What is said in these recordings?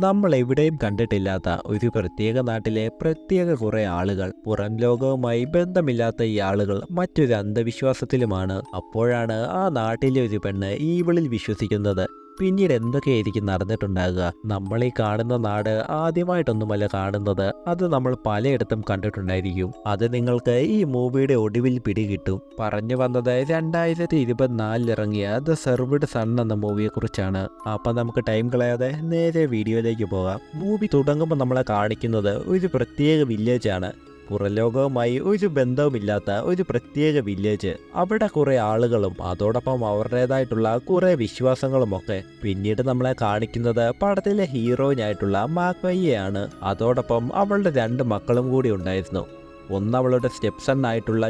നമ്മൾ എവിടെയും കണ്ടിട്ടില്ലാത്ത ഒരു പ്രത്യേക നാട്ടിലെ പ്രത്യേക കുറെ ആളുകൾ, പുറം ലോകവുമായി ബന്ധമില്ലാത്ത ഈ ആളുകൾ മറ്റൊരു അന്ധവിശ്വാസത്തിലുമാണ്. അപ്പോഴാണ് ആ നാട്ടിലെ ഒരു പെണ്ണ് ഈവിളിൽ വിശ്വസിക്കുന്നത്. പിന്നീട് എന്തൊക്കെയായിരിക്കും നടന്നിട്ടുണ്ടാകുക? നമ്മൾ ഈ കാണുന്ന നാട് ആദ്യമായിട്ടൊന്നുമല്ല കാണുന്നത്, അത് നമ്മൾ പലയിടത്തും കണ്ടിട്ടുണ്ടായിരിക്കും. അത് നിങ്ങൾക്ക് ഈ മൂവിയുടെ ഒടുവിൽ പിടികിട്ടും. പറഞ്ഞു വന്നത് 2024 ഇറങ്ങിയ ദ സെർവ്ഡ് സൺ എന്ന മൂവിയെ കുറിച്ചാണ്. അപ്പം നമുക്ക് ടൈം കളയാതെ നേരെ വീഡിയോയിലേക്ക് പോകാം. മൂവി തുടങ്ങുമ്പോൾ നമ്മളെ കാണിക്കുന്നത് ഒരു പ്രത്യേക വില്ലേജാണ്. പുറലോകവുമായി ഒരു ബന്ധവുമില്ലാത്ത ഒരു പ്രത്യേക വില്ലേജ്. അവിടെ കുറെ ആളുകളും അതോടൊപ്പം അവരുടേതായിട്ടുള്ള കുറെ വിശ്വാസങ്ങളുമൊക്കെ. പിന്നീട് നമ്മളെ കാണിക്കുന്നത് പടത്തിലെ ഹീറോയിനായിട്ടുള്ള മാക്വയ്യയാണ്. അതോടൊപ്പം അവളുടെ 2 മക്കളും കൂടി ഉണ്ടായിരുന്നു. ഒന്ന് അവളുടെ സ്റ്റെപ്പ് സൺ ആയിട്ടുള്ള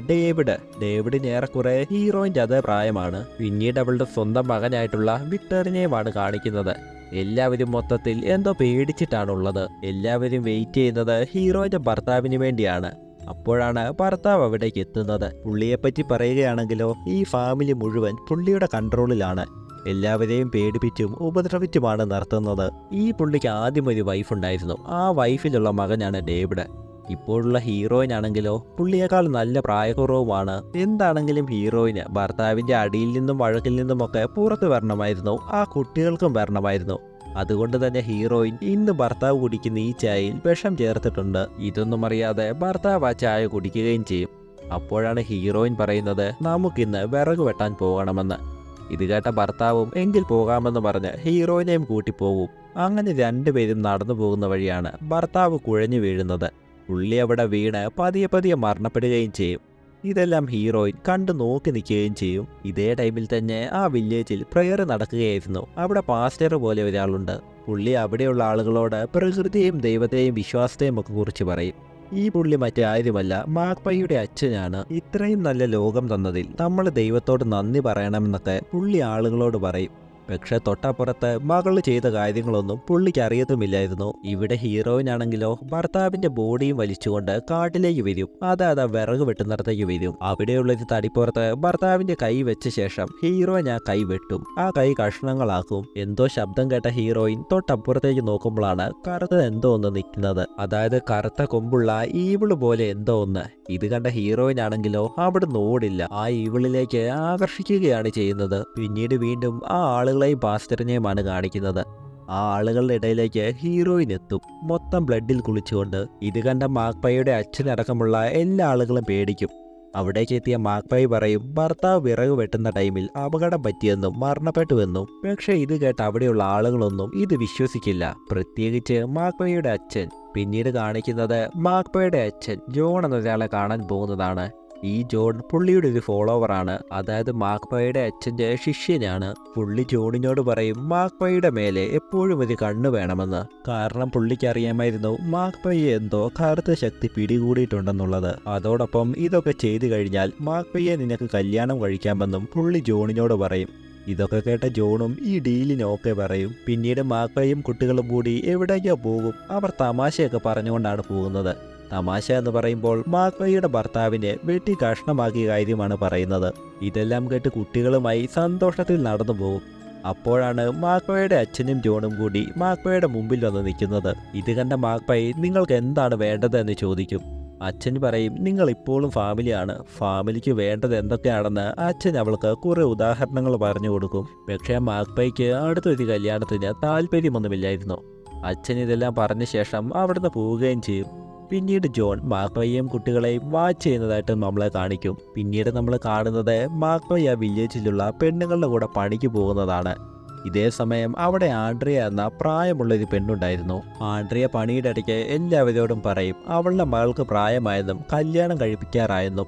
ഡേവിഡിന് ഏറെക്കുറെ ഹീറോയിൻ്റെ അതേ പ്രായമാണ്. പിന്നീട് അവളുടെ സ്വന്തം മകനായിട്ടുള്ള വിക്ടറിനെയുമാണ് കാണിക്കുന്നത്. എല്ലാവരും മൊത്തത്തിൽ എന്തോ പേടിച്ചിട്ടാണുള്ളത്. എല്ലാവരും വെയിറ്റ് ചെയ്യുന്നത് ഹീറോയിന്റെ ഭർത്താവിന് വേണ്ടിയാണ്. അപ്പോഴാണ് ഭർത്താവ് അവിടേക്ക് എത്തുന്നത്. പുള്ളിയെപ്പറ്റി പറയുകയാണെങ്കിലോ, ഈ ഫാമിലി മുഴുവൻ പുള്ളിയുടെ കൺട്രോളിലാണ്. എല്ലാവരെയും പേടിപ്പിച്ചും ഉപദ്രവിച്ചുമാണ് നടത്തുന്നത്. ഈ പുള്ളിക്ക് ആദ്യം ഒരു വൈഫ് ഉണ്ടായിരുന്നു. ആ വൈഫിലുള്ള മകനാണ് ഡേവിഡ്. ഇപ്പോഴുള്ള ഹീറോയിനാണെങ്കിലോ പുള്ളിയേക്കാൾ നല്ല പ്രായക്കുറവുമാണ്. എന്താണെങ്കിലും ഹീറോയിന് ഭർത്താവിന്റെ അടിയിൽ നിന്നും വഴക്കിൽ നിന്നുമൊക്കെ പുറത്തു വരണമായിരുന്നു. ആ കുട്ടികൾക്കും വരണമായിരുന്നു. അതുകൊണ്ട് തന്നെ ഹീറോയിൻ ഇന്ന് ഭർത്താവ് കുടിക്കുന്ന ഈ ചായയിൽ വിഷം ചേർത്തിട്ടുണ്ട്. ഇതൊന്നും അറിയാതെ ഭർത്താവ് ആ ചായ കുടിക്കുകയും ചെയ്യും. അപ്പോഴാണ് ഹീറോയിൻ പറയുന്നത്, നമുക്കിന്ന് വിറക് വെട്ടാൻ പോകണമെന്ന്. ഇത് കേട്ട ഭർത്താവും എങ്കിൽ പോകാമെന്ന് പറഞ്ഞ് ഹീറോയിനെയും കൂട്ടിപ്പോകും. അങ്ങനെ രണ്ടുപേരും നടന്നു പോകുന്ന വഴിയാണ് ഭർത്താവ് കുഴഞ്ഞു വീഴുന്നത്. പുള്ളി അവിടെ വീണ് പതിയെ മരണപ്പെടുകയും ചെയ്യും. ഇതെല്ലാം ഹീറോയിൻ കണ്ടു നോക്കി നിൽക്കുകയും ചെയ്യും. ഇതേ ടൈമിൽ തന്നെ ആ വില്ലേജിൽ പ്രയർ നടക്കുകയായിരുന്നു. അവിടെ പാസ്റ്റർ പോലെ ഒരാളുണ്ട്. പുള്ളി അവിടെയുള്ള ആളുകളോട് പ്രകൃതിയെയും ദൈവത്തെയും വിശ്വാസത്തെയും ഒക്കെ കുറിച്ച് പറയും. ഈ പുള്ളി മറ്റാരുമല്ല, മാക്പൈയുടെ അച്ഛനാണ്. ഇത്രയും നല്ല ലോകം തന്നതിൽ നമ്മൾ ദൈവത്തോട് നന്ദി പറയണമെന്നൊക്കെ പുള്ളി ആളുകളോട് പറയും. പക്ഷെ തൊട്ടപ്പുറത്ത് മകള് ചെയ്ത കാര്യങ്ങളൊന്നും പുള്ളിക്ക് അറിയത്തുമില്ലായിരുന്നു. ഇവിടെ ഹീറോയിനാണെങ്കിലോ ഭർത്താവിന്റെ ബോഡിയും വലിച്ചുകൊണ്ട് കാട്ടിലേക്ക് വരും. അതാ വിറക് വെട്ടുന്നിടത്തേക്ക് വരും. അവിടെയുള്ളൊരു തടിപ്പുറത്ത് ഭർത്താവിന്റെ കൈ വെച്ച ശേഷം ഹീറോയിൻ ആ കൈ വെട്ടും. ആ കൈ കഷ്ണങ്ങളാക്കും. എന്തോ ശബ്ദം കേട്ട ഹീറോയിൻ തൊട്ടപ്പുറത്തേക്ക് നോക്കുമ്പോഴാണ് കറുത്ത എന്തോ ഒന്ന് നിൽക്കുന്നത്. അതായത് കറുത്ത കൊമ്പുള്ള ഈവിള് പോലെ എന്തോ ഒന്ന്. ഇത് കണ്ട ഹീറോയിനാണെങ്കിലോ അവിടുന്ന് ഓടില്ല. ആ ഈവിളിലേക്ക് ആകർഷിക്കുകയാണ് ചെയ്യുന്നത്. പിന്നീട് വീണ്ടും ആ ആളുകളെയും പാസ്റ്ററിനെയുമാണ് കാണിക്കുന്നത്. ആ ആളുകളുടെ ഇടയിലേക്ക് ഹീറോയിൻ എത്തും, മൊത്തം ബ്ലഡിൽ കുളിച്ചുകൊണ്ട്. ഇത് കണ്ട മാക്പൈയുടെ അച്ഛനടക്കമുള്ള എല്ലാ ആളുകളും പേടിക്കും. അവിടേക്ക് എത്തിയ മാക്പൈ പറയും ഭർത്താവ് വിറക് വെട്ടുന്ന ടൈമിൽ അപകടം പറ്റിയെന്നും മരണപ്പെട്ടുവെന്നും. പക്ഷേ ഇത് കേട്ട് അവിടെയുള്ള ആളുകളൊന്നും ഇത് വിശ്വസിക്കില്ല, പ്രത്യേകിച്ച് മാക്പൈയുടെ അച്ഛൻ. പിന്നീട് കാണിക്കുന്നത് മാക്പൈയുടെ അച്ഛൻ ജോൺ എന്നൊരാളെ കാണാൻ പോകുന്നതാണ്. ഈ ജോൺ പുള്ളിയുടെ ഒരു ഫോളോവറാണ്. അതായത് മാക്പൈയുടെ അച്ഛൻ്റെ ശിഷ്യനാണ്. പുള്ളി ജോണിനോട് പറയും മാക്പൈയുടെ മേലെ എപ്പോഴും ഒരു കണ്ണ് വേണമെന്ന്. കാരണം പുള്ളിക്ക് അറിയാമായിരുന്നു മാക്പൈയെ എന്തോ കറുത്ത ശക്തി പിടികൂടിയിട്ടുണ്ടെന്നുള്ളത്. അതോടൊപ്പം ഇതൊക്കെ ചെയ്തു കഴിഞ്ഞാൽ മാക്പൈയെ നിനക്ക് കല്യാണം കഴിക്കാമെന്നും പുള്ളി ജോണിനോട് പറയും. ഇതൊക്കെ കേട്ട ജോണും ഈ ഡീലിനൊക്കെ പറയും. പിന്നീട് മാക്പൈയും കുട്ടികളും കൂടി എവിടേക്കോ പോകും. അവർ തമാശയൊക്കെ പറഞ്ഞുകൊണ്ടാണ് പോകുന്നത്. തമാശ എന്ന് പറയുമ്പോൾ മാക്പൈയുടെ ഭർത്താവിനെ വെട്ടി കഷ്ണമാക്കിയ കാര്യമാണ് പറയുന്നത്. ഇതെല്ലാം കേട്ട് കുട്ടികളുമായി സന്തോഷത്തിൽ നടന്നു പോകും. അപ്പോഴാണ് മാക്പൈയുടെ അച്ഛനും ജോണും കൂടി മാക്പൈയുടെ മുമ്പിൽ വന്ന് നിൽക്കുന്നത്. ഇത് കണ്ട മാക്പൈ നിങ്ങൾക്ക് എന്താണ് വേണ്ടത് എന്ന് ചോദിക്കും. അച്ഛൻ പറയും നിങ്ങൾ ഇപ്പോഴും ഫാമിലിയാണ്, ഫാമിലിക്ക് വേണ്ടത് എന്തൊക്കെയാണെന്ന് അച്ഛൻ അവൾക്ക് കുറെ ഉദാഹരണങ്ങൾ പറഞ്ഞു കൊടുക്കും. പക്ഷേ മാക്പൈക്ക് അടുത്തൊരു കല്യാണത്തിന് താല്പര്യമൊന്നുമില്ലായിരുന്നു. അച്ഛൻ ഇതെല്ലാം പറഞ്ഞ ശേഷം അവിടുന്ന് പോവുകയും ചെയ്യും. പിന്നീട് ജോൺ മാക്പൈയും കുട്ടികളെയും വാച്ച് ചെയ്യുന്നതായിട്ട് നമ്മളെ കാണിക്കും. പിന്നീട് നമ്മൾ കാണുന്നത് മാക്പൈ ആ വില്ലേജിലുള്ള പെണ്ണുങ്ങളുടെ കൂടെ പണിക്ക് പോകുന്നതാണ്. ഇതേ സമയം അവിടെ ആൻഡ്രിയ എന്ന പ്രായമുള്ളൊരു പെണ്ണുണ്ടായിരുന്നു. ആൻഡ്രിയ പണിയുടെ ഇടയ്ക്ക് എല്ലാവരോടും പറയും അവളുടെ മകൾക്ക് പ്രായമായെന്നും കല്യാണം കഴിപ്പിക്കാറായെന്നും.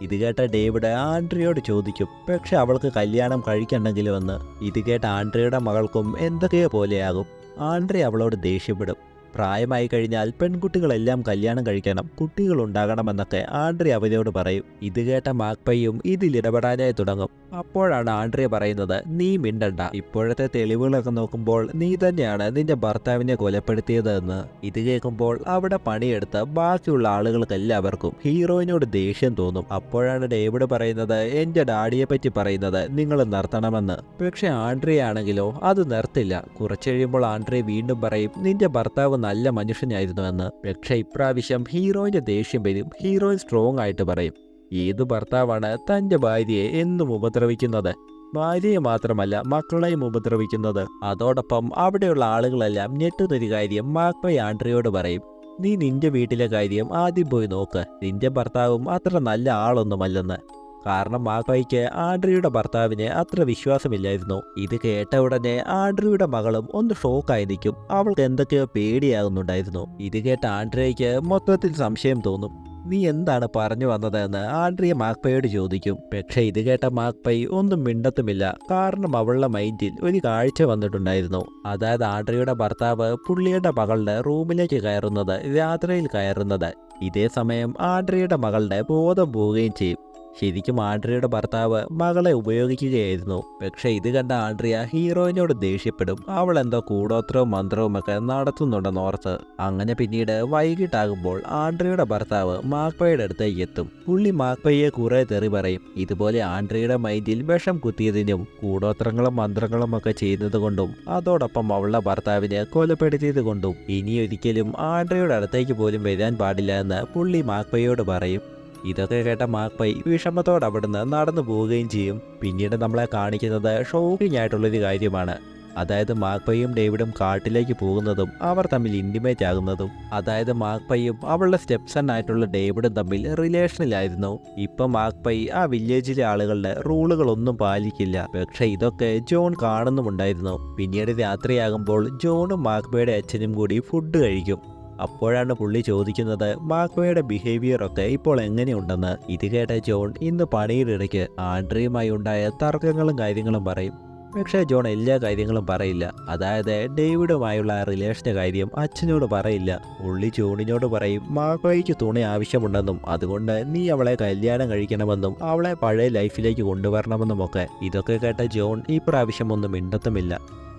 ഇത് കേട്ട ഡേവിഡ് ആൻഡ്രിയോട് ചോദിക്കും പക്ഷെ അവൾക്ക് കല്യാണം കഴിക്കണ്ടെങ്കിലുമെന്ന്. ഇത് കേട്ട ആൻഡ്രിയയുടെ മകൾക്കും എന്തൊക്കെയോ പോലെയാകും. ആൻഡ്രിയ അവളോട് ദേഷ്യപ്പെടും. പ്രായമായി കഴിഞ്ഞാൽ പെൺകുട്ടികളെല്ലാം കല്യാണം കഴിക്കണം, കുട്ടികൾ ഉണ്ടാകണമെന്നൊക്കെ ആൻഡ്രിയ അവനോട് പറയും. ഇത് കേട്ട മാക്പൈയും ഇതിൽ ഇടപെടാനായി തുടങ്ങും. അപ്പോഴാണ് ആൻഡ്രിയ പറയുന്നത്, നീ മിണ്ടണ്ട, ഇപ്പോഴത്തെ തെളിവുകളൊക്കെ നോക്കുമ്പോൾ നീ തന്നെയാണ് നിന്റെ ഭർത്താവിനെ കൊലപ്പെടുത്തിയത് എന്ന്. ഇത് കേൾക്കുമ്പോൾ അവിടെ പണിയെടുത്ത ബാക്കിയുള്ള ആളുകൾക്കെല്ലാവർക്കും ഹീറോയിനോട് ദേഷ്യം തോന്നും. അപ്പോഴാണ് ഡേവിഡ് പറയുന്നത്, എന്റെ ഡാഡിയെ പറ്റി പറയുന്നത് നിങ്ങൾ നിർത്തണമെന്ന്. പക്ഷെ ആൻഡ്രിയ ആണെങ്കിലോ അത് നിർത്തില്ല. കുറച്ചു കഴിയുമ്പോൾ ആൻഡ്രിയ വീണ്ടും പറയും, നിന്റെ ഭർത്താവ് നല്ല മനുഷ്യനായിരുന്നു എന്ന്. പക്ഷെ ഇപ്രാവശ്യം ഹീറോയിന്റെ ദേഷ്യം വരും. ഹീറോയിൻ സ്ട്രോങ് ആയിട്ട് പറയും, ഏതു ഭർത്താവാണ് തന്റെ ഭാര്യയെ എന്നും ഉപദ്രവിക്കുന്നത്? ഭാര്യയെ മാത്രമല്ല മക്കളെയും ഉപദ്രവിക്കുന്നത്. അതോടൊപ്പം അവിടെയുള്ള ആളുകളെല്ലാം ഞെട്ടുന്നൊരു കാര്യം മാക്പൈ ആൻഡ്രിയോട് പറയും, നീ നിന്റെ വീട്ടിലെ കാര്യം ആദ്യം പോയി നോക്ക്, നിന്റെ ഭർത്താവും അത്ര നല്ല ആളൊന്നുമല്ലെന്ന്. കാരണം മാക്പൈക്ക് ആൻഡ്രിയുടെ ഭർത്താവിനെ അത്ര വിശ്വാസമില്ലായിരുന്നു. ഇത് കേട്ട ഉടനെ ആൻഡ്രിയുടെ മകളും ഒന്ന് ഷോക്കായി നിൽക്കും. അവൾക്ക് എന്തൊക്കെയോ പേടിയാകുന്നുണ്ടായിരുന്നു. ഇത് കേട്ട ആൻഡ്രിയയ്ക്ക് മൊത്തത്തിൽ സംശയം തോന്നും. നീ എന്താണ് പറഞ്ഞു വന്നതെന്ന് ആൻഡ്രിയ മാക്പൈയോട് ചോദിക്കും. പക്ഷെ ഇത് കേട്ട മാക്പൈ ഒന്നും മിണ്ടത്തുമില്ല. കാരണം അവളുടെ മൈൻഡിൽ ഒരു കാഴ്ച വന്നിട്ടുണ്ടായിരുന്നു. അതായത് ആൻഡ്രിയുടെ ഭർത്താവ് പുള്ളിയുടെ മകളുടെ റൂമിലേക്ക് കയറുന്നത്, രാത്രിയിൽ കയറുന്നത്. ഇതേ സമയം ആൻഡ്രിയുടെ മകളുടെ ബോധം പോവുകയും ചെയ്യും. ശരിക്കും ആൻഡ്രിയയുടെ ഭർത്താവ് മകളെ ഉപയോഗിക്കുകയായിരുന്നു. പക്ഷെ ഇത് കണ്ട ആൻഡ്രിയ ഹീറോയിനോട് ദേഷ്യപ്പെടും. അവൾ എന്തോ കൂടോത്രവും മന്ത്രവും ഒക്കെ നടത്തുന്നുണ്ടെന്നോർത്ത്. അങ്ങനെ പിന്നീട് വൈകിട്ടാകുമ്പോൾ ആൻഡ്രിയയുടെ ഭർത്താവ് മാക്പൈയുടെ അടുത്തേക്ക് എത്തും. പുള്ളി മാക്പൈയെ കുറെ തെറി പറയും. ഇതുപോലെ ആൻഡ്രിയയുടെ മൈൻഡിൽ വിഷം കുത്തിയതിനും കൂടോത്രങ്ങളും മന്ത്രങ്ങളും ഒക്കെ ചെയ്യുന്നത് കൊണ്ടും അതോടൊപ്പം അവളുടെ ഭർത്താവിനെ കൊലപ്പെടുത്തിയത് കൊണ്ടും ഇനിയൊരിക്കലും ആൻഡ്രിയയുടെ അടുത്തേക്ക് പോലും വരാൻ പാടില്ല എന്ന് പുള്ളി മാക്പൈയോട് പറയും. ഇതൊക്കെ കേട്ട മാക്പൈ വിഷമത്തോടെ അവിടുന്ന് നടന്നു പോവുകയും ചെയ്യും. പിന്നീട് നമ്മളെ കാണിക്കുന്നത് ഷോക്കിംഗ് ആയിട്ടുള്ളൊരു കാര്യമാണ്. അതായത് മാക്പൈയും ഡേവിഡും കാട്ടിലേക്ക് പോകുന്നതും അവർ തമ്മിൽ ഇൻറ്റിമേറ്റ് ആകുന്നതും. അതായത് മാക്പൈയും അവളുടെ സ്റ്റെപ്സൺ ആയിട്ടുള്ള ഡേവിഡും തമ്മിൽ റിലേഷനിലായിരുന്നു. ഇപ്പം മാക്പൈ ആ വില്ലേജിലെ ആളുകളുടെ റൂളുകളൊന്നും പാലിക്കില്ല. പക്ഷെ ഇതൊക്കെ ജോൺ കാണുന്നുമുണ്ടായിരുന്നു. പിന്നീട് രാത്രിയാകുമ്പോൾ ജോണും മാക്പൈയുടെ അച്ഛനും കൂടി ഫുഡ് കഴിക്കും. അപ്പോഴാണ് പുള്ളി ചോദിക്കുന്നത്, മാക്പൈയുടെ ബിഹേവിയർ ഒക്കെ ഇപ്പോൾ എങ്ങനെയുണ്ടെന്ന്. ഇത് കേട്ട ജോൺ ഇന്ന് പണിയിലിടയ്ക്ക് ആൻഡ്രിയുമായി ഉണ്ടായ തർക്കങ്ങളും കാര്യങ്ങളും പറയും. പക്ഷേ ജോൺ എല്ലാ കാര്യങ്ങളും പറയില്ല. അതായത് ഡേവിഡുമായുള്ള റിലേഷൻ്റെ കാര്യം അച്ഛനോട് പറയില്ല. പുള്ളി ജോണിനോട് പറയും, മാക്പൈക്ക് തുണി ആവശ്യമുണ്ടെന്നും അതുകൊണ്ട് നീ അവളെ കല്യാണം കഴിക്കണമെന്നും അവളെ പഴയ ലൈഫിലേക്ക് കൊണ്ടുവരണമെന്നുമൊക്കെ. ഇതൊക്കെ കേട്ട ജോൺ ഈ പ്രാവശ്യം ഒന്നും മിണ്ടത്തുമില്ല.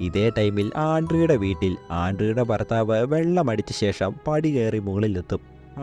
ഇതേ ടൈമിൽ ആൻഡ്രിയുടെ വീട്ടിൽ ആൻഡ്രിയുടെ ഭർത്താവ് വെള്ളമടിച്ച ശേഷം പടി കയറി മുകളിലെത്തും.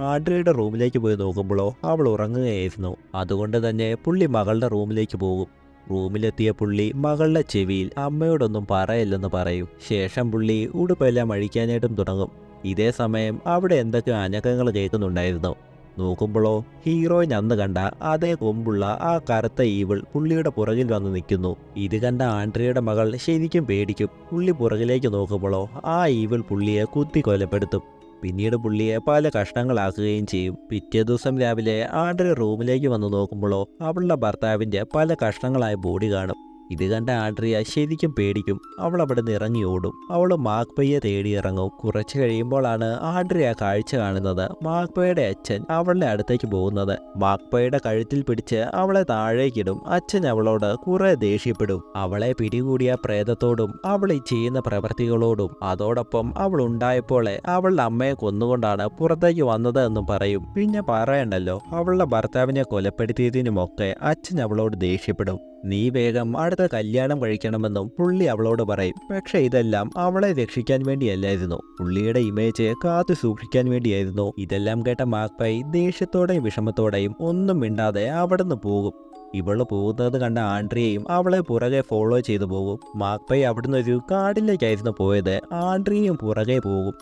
ആൻഡ്രിയുടെ റൂമിലേക്ക് പോയി നോക്കുമ്പോഴോ അവൾ ഉറങ്ങുകയായിരുന്നു. അതുകൊണ്ട് തന്നെ പുള്ളി മകളുടെ റൂമിലേക്ക് പോകും. റൂമിലെത്തിയ പുള്ളി മകളുടെ ചെവിയിൽ അമ്മയോടൊന്നും പറയില്ലെന്ന് പറയും. ശേഷം പുള്ളി ഉടുപ്പെല്ലാം അഴിക്കാനായിട്ടും തുടങ്ങും. ഇതേ സമയം അവിടെ എന്തൊക്കെ അനക്കങ്ങൾ കേൾക്കുന്നുണ്ടായിരുന്നു. നോക്കുമ്പോഴോ ഹീറോയിൻ അന്ന് കണ്ട അതേ കൊമ്പുള്ള ആ കറുത്ത ഈവിൾ പുള്ളിയുടെ പുറകിൽ വന്ന് നിൽക്കുന്നു. ഇത് കണ്ട ആൻഡ്രിയയുടെ മകൾ ശരിക്കും പേടിക്കും. പുള്ളി പുറകിലേക്ക് നോക്കുമ്പോഴോ ആ ഈവിൾ പുള്ളിയെ കുത്തി കൊലപ്പെടുത്തും. പിന്നീട് പുള്ളിയെ പല കഷ്ണങ്ങളാക്കുകയും ചെയ്യും. പിറ്റേ ദിവസം രാവിലെ ആൻഡ്രിയ റൂമിലേക്ക് വന്ന് നോക്കുമ്പോഴോ അവളുടെ ഭർത്താവിൻ്റെ പല കഷ്ണങ്ങളായ ബോഡി കാണും. ഇത് കണ്ട ആൻഡ്രിയ ശരിക്കും പേടിക്കും. അവൾ അവിടെ നിന്ന് ഇറങ്ങി ഓടും. അവൾ മാക്പൈയെ തേടി ഇറങ്ങും. കുറച്ച് കഴിയുമ്പോഴാണ് ആൻഡ്രിയ കാഴ്ച കാണുന്നത്. മാക്പൈയുടെ അച്ഛൻ അവളുടെ അടുത്തേക്ക് പോകുന്നത്. മാക്പൈയുടെ കഴുത്തിൽ പിടിച്ച് അവളെ താഴേക്കിടും. അച്ഛൻ അവളോട് കുറെ ദേഷ്യപ്പെടും. അവളെ പിടികൂടിയ പ്രേതത്തോടും അവൾ ഈ ചെയ്യുന്ന പ്രവൃത്തികളോടും അതോടൊപ്പം അവൾ ഉണ്ടായപ്പോളെ അവളുടെ അമ്മയെ കൊന്നുകൊണ്ടാണ് പുറത്തേക്ക് വന്നത് എന്നും പറയും. പിന്നെ പറയണ്ടല്ലോ, അവളുടെ ഭർത്താവിനെ കൊലപ്പെടുത്തിയതിനുമൊക്കെ അച്ഛൻ അവളോട് ദേഷ്യപ്പെടും. നീ വേഗം അടുത്ത കല്യാണം കഴിക്കണമെന്നും പുള്ളി അവളോട് പറയും. പക്ഷെ ഇതെല്ലാം അവളെ രക്ഷിക്കാൻ വേണ്ടിയല്ലായിരുന്നു, പുള്ളിയുടെ ഇമേജ് കാത്തു സൂക്ഷിക്കാൻ വേണ്ടിയായിരുന്നു. ഇതെല്ലാം കേട്ട മാക്പൈ ദേഷ്യത്തോടെയും വിഷമത്തോടെയും ഒന്നും മിണ്ടാതെ അവിടുന്ന് പോകും. ഇവള് പോകുന്നത് കണ്ട ആൻഡ്രിയയും അവളെ പുറകെ ഫോളോ ചെയ്തു പോകും. മാക്പൈ അവിടുന്ന് ഒരു കാടിലേക്കായിരുന്നു പോയത്. ആൻഡ്രിയയും പുറകെ പോകും.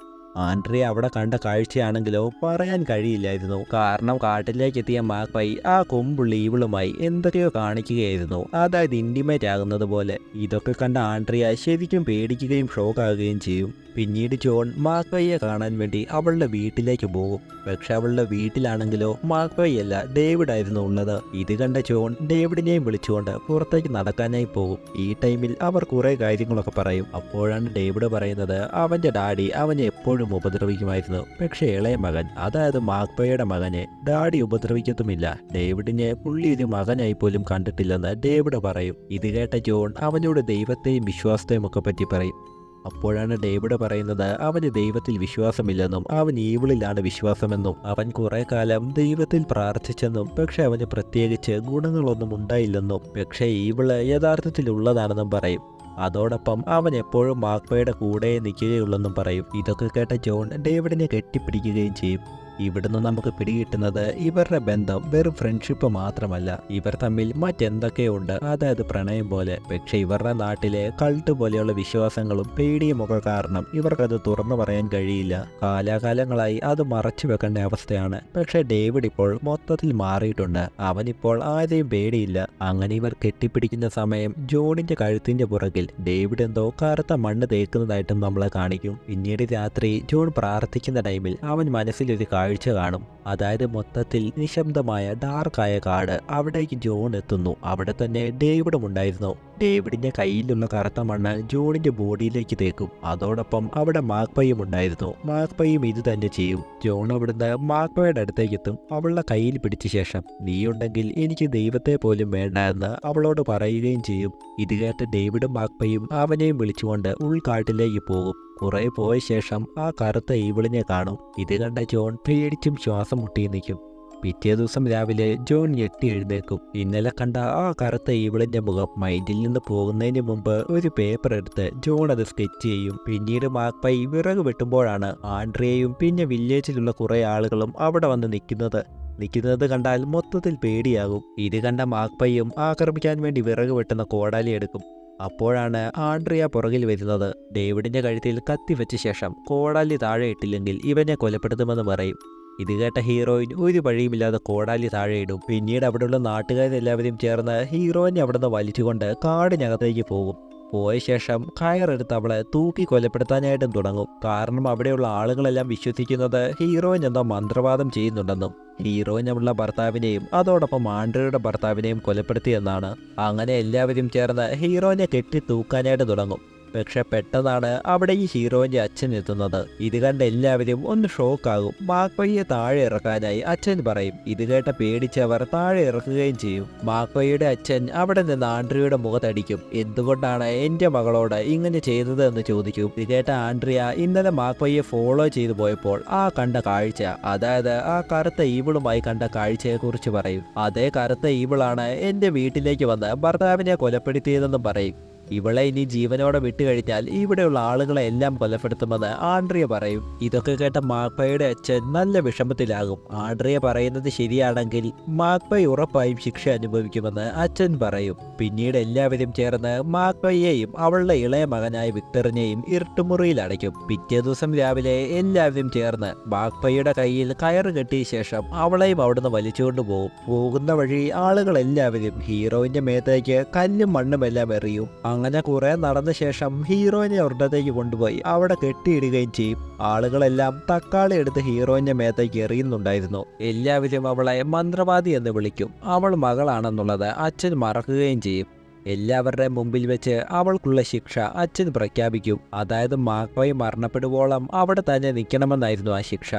ആൻഡ്രിയ അവിടെ കണ്ട കാഴ്ചയാണെങ്കിലോ പറയാൻ കഴിയില്ലായിരുന്നു. കാരണം കാട്ടിലേക്ക് എത്തിയ മാക്പൈ ആ കൊമ്പുള്ളി ഈവിളുമായി എന്തൊക്കെയോ കാണിക്കുകയായിരുന്നു. അതായത് ഇൻറ്റിമേറ്റ് ആകുന്നത് പോലെ. ഇതൊക്കെ കണ്ട ആൻഡ്രിയ ശരിക്കും പേടിക്കുകയും ഷോക്കാകുകയും ചെയ്യും. പിന്നീട് ജോൺ മാക്പൈയെ കാണാൻ വേണ്ടി അവളുടെ വീട്ടിലേക്ക് പോകും. പക്ഷെ അവളുടെ വീട്ടിലാണെങ്കിലോ മാക്പൈ അല്ല, ഡേവിഡ് ആയിരുന്നു ഉള്ളത്. ഇത് കണ്ട ജോൺ ഡേവിഡിനെയും വിളിച്ചുകൊണ്ട് പുറത്തേക്ക് നടക്കാനായി പോകും. ഈ ടൈമിൽ അവർ കുറെ കാര്യങ്ങളൊക്കെ പറയും. അപ്പോഴാണ് ഡേവിഡ് പറയുന്നത് അവന്റെ ഡാഡി അവനെ എപ്പോഴും ഉപദ്രവിക്കുമായിരുന്നു. പക്ഷെ ഇളയ മകൻ, അതായത് മാക്പൈയുടെ മകനെ ഡാഡി ഉപദ്രവിക്കത്തുമില്ല. ഡേവിഡിനെ പുള്ളി ഒരു മകനായി പോലും കണ്ടിട്ടില്ലെന്ന് ഡേവിഡ് പറയും. ഇത് കേട്ട ജോൺ അവനോട് ദൈവത്തെയും വിശ്വാസത്തെയും ഒക്കെ പറ്റി പറയും. അപ്പോഴാണ് ഡേവിഡ് പറയുന്നത് അവന് ദൈവത്തിൽ വിശ്വാസമില്ലെന്നും അവൻ ഈവിളിലാണ് വിശ്വാസമെന്നും അവൻ കുറെ കാലം ദൈവത്തിൽ പ്രാർത്ഥിച്ചെന്നും പക്ഷെ അവന് പ്രത്യേകിച്ച് ഗുണങ്ങളൊന്നും ഉണ്ടായില്ലെന്നും പക്ഷേ ഈവിള് യഥാർത്ഥത്തിലുള്ളതാണെന്നും പറയും. അതോടൊപ്പം അവൻ എപ്പോഴും മാക്ബയുടെ കൂടെ നിൽക്കുകയുള്ളെന്നും പറയും. ഇതൊക്കെ കേട്ട ജോൺ ഡേവിഡിനെ കെട്ടിപ്പിടിക്കുകയും ചെയ്യും. ഇവിടുന്ന് നമുക്ക് പിടികിട്ടുന്നത് ഇവരുടെ ബന്ധം വെറും ഫ്രണ്ട്ഷിപ്പ് മാത്രമല്ല, ഇവർ തമ്മിൽ മറ്റെന്തൊക്കെയുണ്ട്, അതായത് പ്രണയം പോലെ. പക്ഷെ ഇവരുടെ നാട്ടിലെ കൾട്ട് പോലെയുള്ള വിശ്വാസങ്ങളും പേടിയുമൊക്കെ കാരണം ഇവർക്കത് തുറന്നു പറയാൻ കഴിയില്ല. കാലാകാലങ്ങളായി അത് മറച്ചു വെക്കേണ്ട അവസ്ഥയാണ്. പക്ഷെ ഡേവിഡ് ഇപ്പോൾ മൊത്തത്തിൽ മാറിയിട്ടുണ്ട്. അവനിപ്പോൾ ആരെയും പേടിയില്ല. അങ്ങനെ ഇവർ കെട്ടിപ്പിടിക്കുന്ന സമയം ജോണിന്റെ കഴുത്തിന്റെ പുറകിൽ ഡേവിഡ് എന്തോ കറുത്ത മണ്ണ് തേക്കുന്നതായിട്ടും നമ്മളെ കാണിക്കും. പിന്നീട് രാത്രി ജോൺ പ്രാർത്ഥിക്കുന്ന ടൈമിൽ അവൻ മനസ്സിലൊരു കാഴ്ച കാണും. അതായത് മൊത്തത്തിൽ നിശബ്ദമായ ഡാർക്കായ കാട്. അവിടേക്ക് ജോൺ എത്തുന്നു. അവിടെ തന്നെ ഡേവിഡും ഉണ്ടായിരുന്നു. ഡേവിഡിന്റെ കയ്യിലുള്ള കറുത്ത മണ്ണ് ജോണിന്റെ ബോഡിയിലേക്ക് തേക്കും. അതോടൊപ്പം അവിടെ മാക്ബയും ഉണ്ടായിരുന്നു. മാക്ബയും ഇത് തന്നെ ചെയ്യും. ജോൺ അവിടുന്ന് മാക്ബയുടെ അടുത്തേക്ക് എത്തും. അവളുടെ കയ്യിൽ പിടിച്ച ശേഷം നീയുണ്ടെങ്കിൽ എനിക്ക് ദൈവത്തെ പോലും വേണ്ട എന്ന് അവളോട് പറയുകയും ചെയ്യും. ഇത് കേട്ട് ഡേവിഡും മാക്ബയും അവനെയും വിളിച്ചുകൊണ്ട് ഉൾക്കാട്ടിലേക്ക് പോകും. കുറെ പോയ ശേഷം ആ കറുത്ത ഈവിളിനെ കാണും. ഇത് കണ്ട ജോൺ പേടിച്ചും ശ്വാസം മുട്ടിയും നിൽക്കും. പിറ്റേ ദിവസം രാവിലെ ജോൺ ഞെട്ടി എഴുന്നേൽക്കും. ഇന്നലെ കണ്ട ആ കറുത്ത ഈവിളിന്റെ മുഖം മൈൻഡിൽ നിന്ന് പോകുന്നതിന് മുമ്പ് ഒരു പേപ്പർ എടുത്ത് ജോൺ അത് സ്കെച്ച് ചെയ്യും. പിന്നീട് മാക്ബൈ വിറക് വെട്ടുമ്പോഴാണ് ആൻഡ്രിയയും പിന്നെ വില്ലേജിലുള്ള കുറെ ആളുകളും അവിടെ വന്ന് നിൽക്കുന്നത് കണ്ടാൽ മൊത്തത്തിൽ പേടിയാകും. ഇത് കണ്ട മാക്ബൈയും ആക്രമിക്കാൻ വേണ്ടി വിറക് വെട്ടുന്ന കോടാലി എടുക്കും. അപ്പോഴാണ് ആൻഡ്രിയ പുറകിൽ വരുന്നത്. ഡേവിഡിന്റെ കഴുത്തിൽ കത്തി വെച്ച ശേഷം കോടാലി താഴെ ഇട്ടില്ലെങ്കിൽ ഇവനെ കൊലപ്പെടുത്തുമെന്ന് പറയും. ഇത് കേട്ട ഹീറോയിൻ ഒരു വഴിയുമില്ലാതെ കോടാലി താഴെയിടും. പിന്നീട് അവിടെയുള്ള നാട്ടുകാരെല്ലാവരും ചേർന്ന് ഹീറോയിനെ അവിടുന്ന് വലിച്ചുകൊണ്ട് കാടിനകത്തേക്ക് പോകും. പോയ ശേഷം കയറെടുത്ത് അവളെ തൂക്കി കൊലപ്പെടുത്താനായിട്ടും തുടങ്ങും. കാരണം അവിടെയുള്ള ആളുകളെല്ലാം വിശ്വസിക്കുന്നത് ഹീറോയിൻ എന്തോ മന്ത്രവാദം ചെയ്യുന്നുണ്ടെന്നും ഹീറോയിൻ അവളുടെ ഭർത്താവിനെയും അതോടൊപ്പം ആൻഡ്രിയയുടെ ഭർത്താവിനെയും കൊലപ്പെടുത്തിയെന്നാണ്. അങ്ങനെ എല്ലാവരും ചേർന്ന് ഹീറോയിനെ കെട്ടി തൂക്കാനായിട്ട് തുടങ്ങും. പക്ഷെ പെട്ടെന്നാണ് അവിടെ ഈ ഹീറോയിന്റെ അച്ഛൻ എത്തുന്നത്. ഇത് കണ്ട് എല്ലാവരും ഒന്ന് ഷോക്കാകും. മാക്ബയെ താഴെ ഇറക്കാനായി അച്ഛൻ പറയും. ഇത് കേട്ട പേടിച്ചവർ താഴെ ഇറക്കുകയും ചെയ്യും. മാക്ബയുടെ അച്ഛൻ അവിടെ നിന്ന് ആൻഡ്രിയയുടെ മുഖത്തടിക്കും. എന്തുകൊണ്ടാണ് എന്റെ മകളോട് ഇങ്ങനെ ചെയ്തത് എന്ന് ചോദിക്കും. ഇത് കേട്ട ആൻഡ്രിയ ഇന്നലെ മാക്ബയെ ഫോളോ ചെയ്തു പോയപ്പോൾ ആ കണ്ട കാഴ്ച, അതായത് ആ കറുത്ത ഈവിളുമായി കണ്ട കാഴ്ചയെക്കുറിച്ച് പറയും. അതേ കറുത്ത ഈവിളാണ് എന്റെ വീട്ടിലേക്ക് വന്ന് ഭർത്താവിനെ കൊലപ്പെടുത്തിയതെന്നും പറയും. ഇവളെ ഇനി ജീവനോടെ വിട്ടുകഴിഞ്ഞാൽ ഇവിടെയുള്ള ആളുകളെ എല്ലാം കൊലപ്പെടുത്തുമെന്ന് ആൻഡ്രിയ പറയും. ഇതൊക്കെ കേട്ട മാക്ബയുടെ അച്ഛൻ നല്ല വിഷമത്തിലാകും. ആൻഡ്രിയ പറയുന്നത് ശരിയാണെങ്കിൽ മാക്ബൈ ഉറപ്പായും ശിക്ഷ അനുഭവിക്കുമെന്ന് അച്ഛൻ പറയും. പിന്നീട് എല്ലാവരും ചേർന്ന് മാക്ബയെയും അവളുടെ ഇളയ മകനായ വിക്ടറിനെയും ഇരുട്ടുമുറിയിൽ അടയ്ക്കും. പിറ്റേ ദിവസം രാവിലെ എല്ലാവരും ചേർന്ന് മാക്ബയുടെ കയ്യിൽ കയറ് കെട്ടിയ ശേഷം അവളെയും അവിടുന്ന് വലിച്ചുകൊണ്ടു പോകും. പോകുന്ന വഴി ആളുകളെല്ലാവരും ഹീറോയിന്റെ മേത്തേക്ക് കല്ലും മണ്ണുമെല്ലാം എറിയും. അങ്ങനെ കുറെ നടന്ന ശേഷം ഹീറോയിനെ ഒരിടത്തേക്ക് കൊണ്ടുപോയി അവിടെ കെട്ടിയിടുകയും ചെയ്യും. ആളുകളെല്ലാം തക്കാളി എടുത്ത് ഹീറോയിന്റെ മേത്തേക്ക് എറിയുന്നുണ്ടായിരുന്നു. എല്ലാവരും അവളെ മന്ത്രവാദി എന്ന് വിളിക്കും. അവൾ മകളാണെന്നുള്ളത് അച്ഛൻ മറക്കുകയും ചെയ്യും. എല്ലാവരുടെ മുമ്പിൽ വെച്ച് അവൾക്കുള്ള ശിക്ഷ അച്ഛൻ പ്രഖ്യാപിക്കും. അതായത് മാക്ബൈ മരണപ്പെടുവോളം അവിടെ തന്നെ നിൽക്കണമെന്നായിരുന്നു ആ ശിക്ഷ.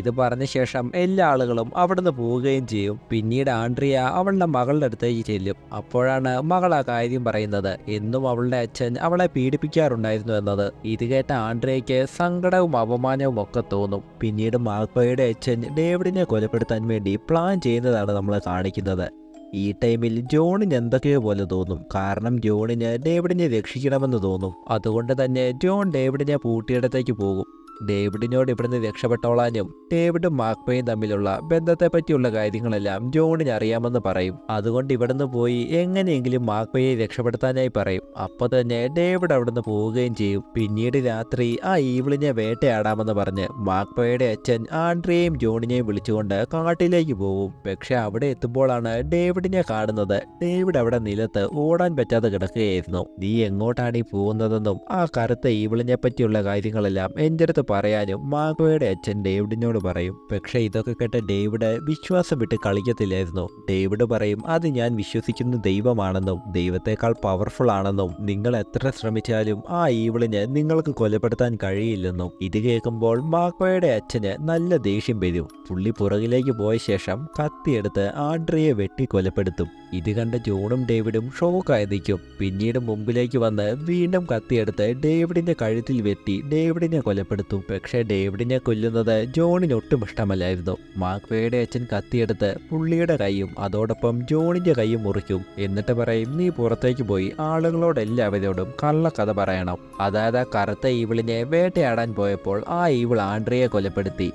ഇത് പറഞ്ഞ ശേഷം എല്ലാ ആളുകളും അവിടുന്ന് പോവുകയും ചെയ്യും. പിന്നീട് ആൻഡ്രിയ അവളുടെ മകളുടെ അടുത്തേക്ക് ചെല്ലും. അപ്പോഴാണ് മകൾ ആ കാര്യം പറയുന്നത്. എന്നും അവളുടെ അച്ഛൻ അവളെ പീഡിപ്പിക്കാറുണ്ടായിരുന്നു എന്നത്. ഇത് കേട്ട ആൻഡ്രിയയ്ക്ക് സങ്കടവും അപമാനവും ഒക്കെ തോന്നും. പിന്നീട് മാക്ബയുടെ അച്ഛൻ ഡേവിഡിനെ കൊലപ്പെടുത്താൻ വേണ്ടി പ്ലാൻ ചെയ്യുന്നതാണ് നമ്മൾ കാണിക്കുന്നത്. ഈ ടൈമിൽ ജോണിന് എന്തൊക്കെയോ പോലെ തോന്നും. കാരണം ജോണിന് ഡേവിഡിനെ രക്ഷിക്കണമെന്ന് തോന്നും. അതുകൊണ്ട് തന്നെ ജോൺ ഡേവിഡിനെ പൂട്ടിയിടത്തേക്ക് പോകും. ഡേവിഡിനോട് ഇവിടുന്ന് രക്ഷപ്പെട്ടോളാനും ഡേവിഡും മാക്ബയും തമ്മിലുള്ള ബന്ധത്തെ പറ്റിയുള്ള കാര്യങ്ങളെല്ലാം ജോണിന് അറിയാമെന്ന് പറയും. അതുകൊണ്ട് ഇവിടുന്ന് പോയി എങ്ങനെയെങ്കിലും മാക്ബയെ രക്ഷപ്പെടുത്താനായി പറയും. അപ്പോൾ തന്നെ ഡേവിഡ് അവിടുന്ന് പോവുകയും ചെയ്യും. പിന്നീട് രാത്രി ആ ഈവിളിനെ വേട്ടയാടാമെന്ന് പറഞ്ഞ് മാക്ബയുടെ അച്ഛൻ ആൻഡ്രിയയും ജോണിനെയും വിളിച്ചുകൊണ്ട് കാട്ടിലേക്ക് പോകും. പക്ഷെ അവിടെ എത്തുമ്പോഴാണ് ഡേവിഡിനെ കാണുന്നത്. ഡേവിഡ് അവിടെ നിലത്ത് ഓടാൻ പറ്റാതെ കിടക്കുകയായിരുന്നു. നീ എങ്ങോട്ടാണ് ഈ പോകുന്നതെന്നും ആ കറുത്ത ഈവിളിനെ പറ്റിയുള്ള കാര്യങ്ങളെല്ലാം എൻ്റെ അടുത്ത് പറയാനും മാക്ബയുടെ അച്ഛൻ ഡേവിഡിനോട് പറയും. പക്ഷെ ഇതൊക്കെ കേട്ട ഡേവിഡ് വിശ്വാസം വിട്ട് കളിക്കത്തില്ലായിരുന്നു. ഡേവിഡ് പറയും, അത് ഞാൻ വിശ്വസിക്കുന്ന ദൈവമാണെന്നും ദൈവത്തെക്കാൾ പവർഫുൾ ആണെന്നും നിങ്ങൾ എത്ര ശ്രമിച്ചാലും ആ ഈവിളിനെ നിങ്ങൾക്ക് കൊലപ്പെടുത്താൻ കഴിയില്ലെന്നും. ഇത് കേൾക്കുമ്പോൾ മാക്ബയുടെ അച്ഛന് നല്ല ദേഷ്യം വരും. പുള്ളി പുറകിലേക്ക് പോയ ശേഷം കത്തിയെടുത്ത് ആൻഡ്രിയെ വെട്ടി കൊലപ്പെടുത്തും. ഇത് കണ്ട ജോണും ഡേവിഡും ഷോക്കായി നിൽക്കും. പിന്നീട് മുമ്പിലേക്ക് വന്ന് വീണ്ടും കത്തിയെടുത്ത് ഡേവിഡിന്റെ കഴുത്തിൽ വെട്ടി ഡേവിഡിനെ കൊലപ്പെടുത്തും. പക്ഷേ ഡേവിഡിനെ കൊല്ലുന്നത് ജോണിന് ഒട്ടും ഇഷ്ടമല്ലായിരുന്നു. മാക്വേയുടെ അച്ഛൻ കത്തിയെടുത്ത് പുള്ളിയുടെ കൈയും അതോടൊപ്പം ജോണിന്റെ കൈയും മുറിക്കും. എന്നിട്ട് പറയും, നീ പുറത്തേക്ക് പോയി ആളുകളോടെല്ലാവരോടും കള്ളക്കഥ പറയണം. അതായത് ആ കറുത്ത ഈവിളിനെ വേട്ടയാടാൻ പോയപ്പോൾ ആ ഈവിൾ ആൻഡ്രിയെ കൊലപ്പെടുത്തി.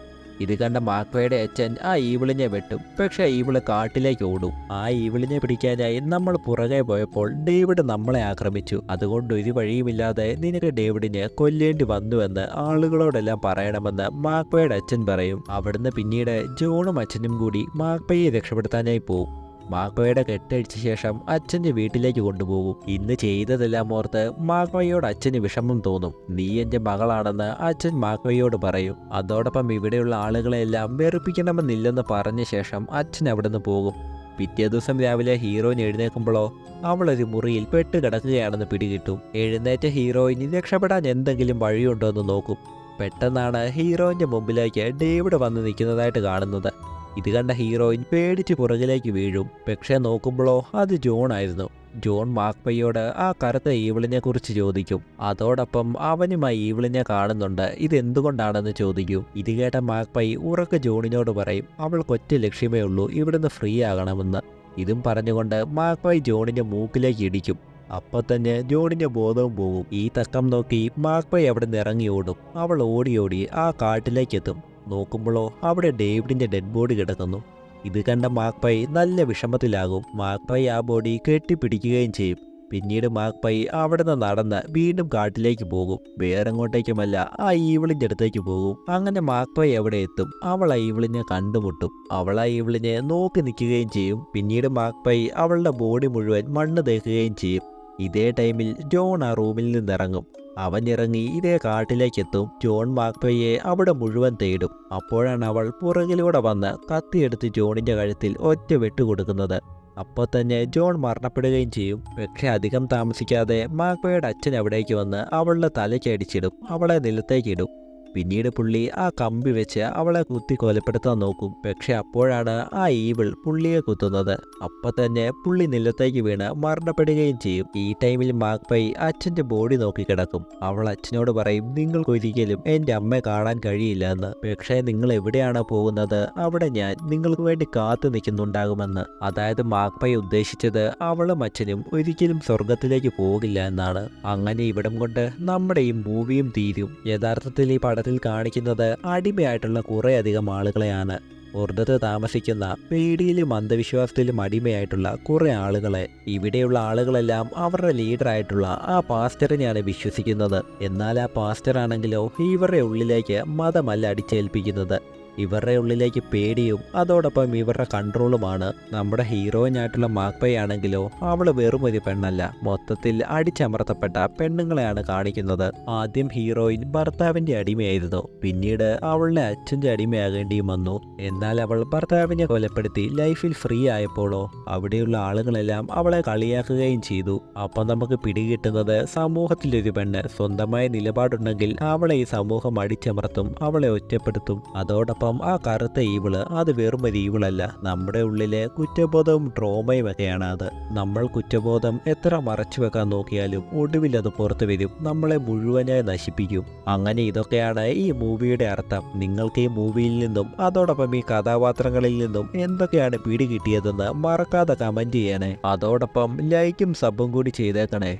ഇത് കണ്ട മാക്വേയുടെ അച്ഛൻ ആ ഈവിളിനെ വെട്ടും. പക്ഷെ ഈവിള് കാട്ടിലേക്ക് ഓടും. ആ ഈവിളിനെ പിടിക്കാനായി നമ്മൾ പുറകെ പോയപ്പോൾ ഡേവിഡ് നമ്മളെ ആക്രമിച്ചു. അതുകൊണ്ട് ഒരു വഴിയുമില്ലാതെ നിനക്ക് ഡേവിഡിനെ കൊല്ലേണ്ടി വന്നുവെന്ന് ആളുകളോടെല്ലാം പറയണമെന്ന് മാക്വേയുടെ അച്ഛൻ പറയും. അവിടുന്ന് പിന്നീട് ജോണും അച്ഛനും കൂടി മാക്വയെ രക്ഷപ്പെടുത്താനായി പോവും. മാക്വയുടെ കെട്ടഴിച്ച ശേഷം അച്ഛൻ്റെ വീട്ടിലേക്ക് കൊണ്ടുപോകും. ഇന്ന് ചെയ്തതെല്ലാം ഓർത്ത് മാക്വയോട് അച്ഛന് വിഷമം തോന്നും. നീ എൻ്റെ മകളാണെന്ന് അച്ഛൻ മാക്വയോട് പറയും. അതോടൊപ്പം ഇവിടെയുള്ള ആളുകളെല്ലാം വെറുപ്പിക്കണമെന്നില്ലെന്ന് പറഞ്ഞ ശേഷം അച്ഛൻ അവിടുന്ന് പോകും. പിറ്റേ ദിവസം രാവിലെ ഹീറോയിൻ എഴുന്നേൽക്കുമ്പോഴോ അവളൊരു മുറിയിൽ പെട്ട് കിടക്കുകയാണെന്ന് പിടികിട്ടും. എഴുന്നേറ്റ ഹീറോയിന് രക്ഷപ്പെടാൻ എന്തെങ്കിലും വഴിയുണ്ടോ എന്ന് നോക്കും. പെട്ടെന്നാണ് ഹീറോയിൻ്റെ മുമ്പിലേക്ക് ഡേവിഡ് വന്ന് നിൽക്കുന്നതായിട്ട് കാണുന്നത്. ഇത് കണ്ട ഹീറോയിൻ പേടിച്ച് പുറകിലേക്ക് വീഴും. പക്ഷേ നോക്കുമ്പോഴോ അത് ജോൺ ആയിരുന്നു. ജോൺ മാക്വയോട് ആ കറുത്ത ഈവിളിനെ കുറിച്ച് ചോദിക്കും. അതോടൊപ്പം അവനുമായി ഈവിളിനെ കാണുന്നുണ്ട്, ഇതെന്തുകൊണ്ടാണെന്ന് ചോദിക്കും. ഇത് കേട്ട മാക്വൈ ഉറക്കെ ജോണിനോട് പറയും, അവൾക്കൊറ്റ ലക്ഷ്യമേ ഉള്ളൂ, ഇവിടുന്ന് ഫ്രീ ആകണമെന്ന്. ഇതും പറഞ്ഞുകൊണ്ട് മാക്വൈ ജോണിന്റെ മൂക്കിലേക്ക് ഇടിക്കും. അപ്പോൾ തന്നെ ജോണിന്റെ ബോധവും പോകും. ഈ തക്കം നോക്കി മാക്വൈ അവിടെ നിന്ന് ഇറങ്ങി ഓടും. അവൾ ഓടി ആ കാട്ടിലേക്ക് എത്തും. നോക്കുമ്പോഴോ അവിടെ ഡേവിഡിന്റെ ഡെഡ് ബോഡി കിടക്കുന്നു. ഇത് കണ്ട മാക്വൈ നല്ല വിഷമത്തിലാകും. മാക്വൈ ആ ബോഡി കെട്ടിപ്പിടിക്കുകയും ചെയ്യും. പിന്നീട് മാക്വൈ അവിടെ നിന്ന് നടന്ന് വീണ്ടും കാട്ടിലേക്ക് പോകും. വേറെങ്ങോട്ടേക്കുമല്ല, ആ ഈവിളിൻ്റെ അടുത്തേക്ക് പോകും. അങ്ങനെ മാക്വൈ എവിടെ എത്തും. അവൾ ആ ഈവിളിനെ കണ്ടുമുട്ടും. അവൾ ആ ഈവിളിനെ നോക്കി നിൽക്കുകയും ചെയ്യും. പിന്നീട് മാക്വൈ അവളുടെ ബോഡി മുഴുവൻ മണ്ണ് തേക്കുകയും ചെയ്യും. ഇതേ ടൈമിൽ ജോൺ ആ റൂമിൽ നിന്നിറങ്ങും. അവൻ ഇറങ്ങി ഇതേ കാട്ടിലേക്കെത്തും. ജോൺ മാക്വയെ അവിടെ മുഴുവൻ തേടും. അപ്പോഴാണ് അവൾ പുറകിലൂടെ വന്ന് കത്തിയെടുത്ത് ജോണിന്റെ കഴുത്തിൽ ഒറ്റ വെട്ടുകൊടുക്കുന്നത്. അപ്പോൾ തന്നെ ജോൺ മരണപ്പെടുകയും ചെയ്യും. പക്ഷെ അധികം താമസിക്കാതെ മാക്വയുടെ അച്ഛൻ അവിടേക്ക് വന്ന് അവളുടെ തലയ്ക്ക് അടിച്ചിടും. അവളെ നിലത്തേക്കിടും. പിന്നീട് പുള്ളി ആ കമ്പി വെച്ച് അവളെ കുത്തി കൊലപ്പെടുത്താൻ നോക്കും. പക്ഷെ അപ്പോഴാണ് ആ ഈവിൾ പുള്ളിയെ കുത്തുന്നത്. അപ്പം തന്നെ പുള്ളി നിലത്തേക്ക് വീണ് മരണപ്പെടുകയും ചെയ്യും. ഈ ടൈമിൽ മാക്വൈ അച്ഛൻ്റെ ബോഡി നോക്കി കിടക്കും. അവൾ അച്ഛനോട് പറയും, നിങ്ങൾക്കൊരിക്കലും എൻ്റെ അമ്മയെ കാണാൻ കഴിയില്ല എന്ന്. പക്ഷേ നിങ്ങൾ എവിടെയാണ് പോകുന്നത്, അവിടെ ഞാൻ നിങ്ങൾക്ക് വേണ്ടി കാത്തു നിൽക്കുന്നുണ്ടാകുമെന്ന്. അതായത് മാക്വൈ ഉദ്ദേശിച്ചത് അവളും അച്ഛനും ഒരിക്കലും സ്വർഗത്തിലേക്ക് പോകില്ല എന്നാണ്. അങ്ങനെ ഇവിടം കൊണ്ട് നമ്മുടെ ഈ മൂവിയും തീരും. യഥാർത്ഥത്തിൽ ഈ പടത്തിൽ കാണിക്കുന്നത് അടിമയായിട്ടുള്ള കുറേയധികം ആളുകളെയാണ്. പുറത്ത് താമസിക്കുന്ന പേടിയിലും അന്ധവിശ്വാസത്തിലും അടിമയായിട്ടുള്ള കുറേ ആളുകളെ. ഇവിടെയുള്ള ആളുകളെല്ലാം അവരുടെ ലീഡറായിട്ടുള്ള ആ പാസ്റ്ററിനെയാണ് വിശ്വസിക്കുന്നത്. എന്നാൽ ആ പാസ്റ്റർ ആണെങ്കിലോ ഇവരുടെ ഉള്ളിലേക്ക് മതമല്ല അടിച്ചേൽപ്പിക്കുന്നത്. ഇവരുടെ ഉള്ളിലേക്ക് പേടിയും അതോടൊപ്പം ഇവരുടെ കൺട്രോളുമാണ്. നമ്മുടെ ഹീറോയിനായിട്ടുള്ള മാക്വൈ ആണെങ്കിലോ അവൾ വെറും ഒരു പെണ്ണല്ല, മൊത്തത്തിൽ അടിച്ചമർത്തപ്പെട്ട പെണ്ണുങ്ങളെയാണ് കാണിക്കുന്നത്. ആദ്യം ഹീറോയിൻ ഭർത്താവിന്റെ അടിമയായിരുന്നു. പിന്നീട് അവളുടെ അച്ഛൻ്റെ അടിമയാകേണ്ടിയും വന്നു. എന്നാൽ അവൾ ഭർത്താവിനെ കൊലപ്പെടുത്തി ലൈഫിൽ ഫ്രീ ആയപ്പോഴോ അവിടെയുള്ള ആളുകളെല്ലാം അവളെ കളിയാക്കുകയും ചെയ്തു. അപ്പം നമുക്ക് പിടികിട്ടുന്നത് സമൂഹത്തിലൊരു പെണ്ണ് സ്വന്തമായ നിലപാടുണ്ടെങ്കിൽ അവളെ ഈ സമൂഹം അടിച്ചമർത്തും, അവളെ ഒറ്റപ്പെടുത്തും. അതോടൊപ്പം ആ കറുത്ത ഈവിള് അത് വെറും ഒരു ഈവിളല്ല, നമ്മുടെ ഉള്ളിലെ കുറ്റബോധവും ട്രോമയും ഒക്കെയാണ് അത്. നമ്മൾ കുറ്റബോധം എത്ര മറച്ചു വെക്കാൻ നോക്കിയാലും ഒടുവിൽ അത് പുറത്തു വരും, നമ്മളെ മുഴുവനായി നശിപ്പിക്കും. അങ്ങനെ ഇതൊക്കെയാണ് ഈ മൂവിയുടെ അർത്ഥം. നിങ്ങൾക്ക് ഈ മൂവിയിൽ നിന്നും അതോടൊപ്പം ഈ കഥാപാത്രങ്ങളിൽ നിന്നും എന്തൊക്കെയാണ് പിടി കിട്ടിയതെന്ന് മറക്കാതെ കമന്റ് ചെയ്യണേ. അതോടൊപ്പം ലൈക്കും സബും കൂടി ചെയ്തേക്കണേ.